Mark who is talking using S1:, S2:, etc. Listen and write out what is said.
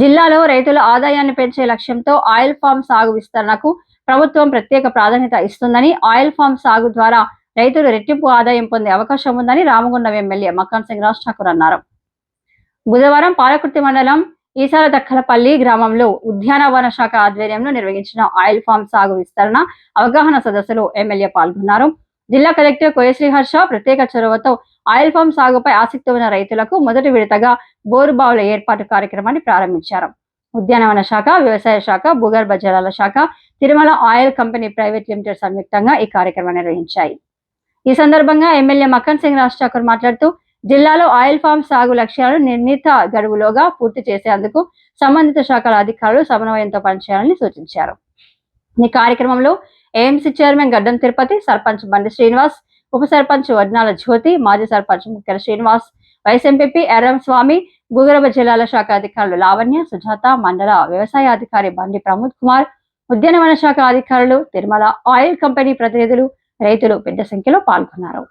S1: జిల్లాలో రైతుల ఆదాయాన్ని పెంచే లక్ష్యంతో ఆయిల్ ఫామ్ సాగు విస్తరణకు ప్రభుత్వం ప్రత్యేక ప్రాధాన్యత ఇస్తుందని, ఆయిల్ ఫామ్ సాగు ద్వారా రైతులు రెట్టింపు ఆదాయం పొందే అవకాశం ఉందని రామగుండం ఎమ్మెల్యే మక్కన్ సింగ్ రాజ్ ఠాకూర్ అన్నారు. బుధవారం పాలకుర్తి మండలం ఈసాలదక్కలపల్లి గ్రామంలో ఉద్యానవన శాఖ ఆధ్వర్యంలో నిర్వహించిన ఆయిల్ ఫామ్ సాగు విస్తరణ అవగాహన సదస్సులో ఎమ్మెల్యే పాల్గొన్నారు. జిల్లా కలెక్టర్ కోయశ్రీ హర్ష ప్రత్యేక చొరవతో ఆయిల్ ఫామ్ సాగుపై ఆసక్తి ఉన్న రైతులకు మొదటి విడతగా బోరుబావుల ఏర్పాటు కార్యక్రమాన్ని ప్రారంభించారు. ఉద్యానవన శాఖ, వ్యవసాయ శాఖ, భూగర్భ జలాల శాఖ, Tirumala oil company private limited సంయుక్తంగా ఈ కార్యక్రమం నిర్వహించాయి. ఈ సందర్భంగా ఎమ్మెల్యే మక్కన్ సింగ్ రాజ్ ఠాకూర్ మాట్లాడుతూ, జిల్లాలో ఆయిల్ ఫామ్ సాగు లక్ష్యాలను నిర్ణీత గడువులోగా పూర్తి చేసేందుకు సంబంధిత శాఖల అధికారులు సమన్వయంతో పనిచేయాలని సూచించారు. ఈ కార్యక్రమంలో ఏఎంసీ చైర్మన్ గడ్డం తిరుపతి, సర్పంచ్ బండి శ్రీనివాస్, ఉప సర్పంచ్ వడ్నాల జ్యోతి, మాజీ సర్పంచ్ ముక్కెర శ్రీనివాస్, వైస్ ఎంపీపీ ఎర్రం స్వామి, భూగర్భ జలాల శాఖ అధికారులు లావణ్య, సుజాత, మండల వ్యవసాయ అధికారి బండి ప్రమోద్ కుమార్, ఉద్యానవన శాఖ అధికారులు, తిరుమల ఆయిల్ కంపెనీ ప్రతినిధులు, రైతులు పెద్ద సంఖ్యలో పాల్గొన్నారు.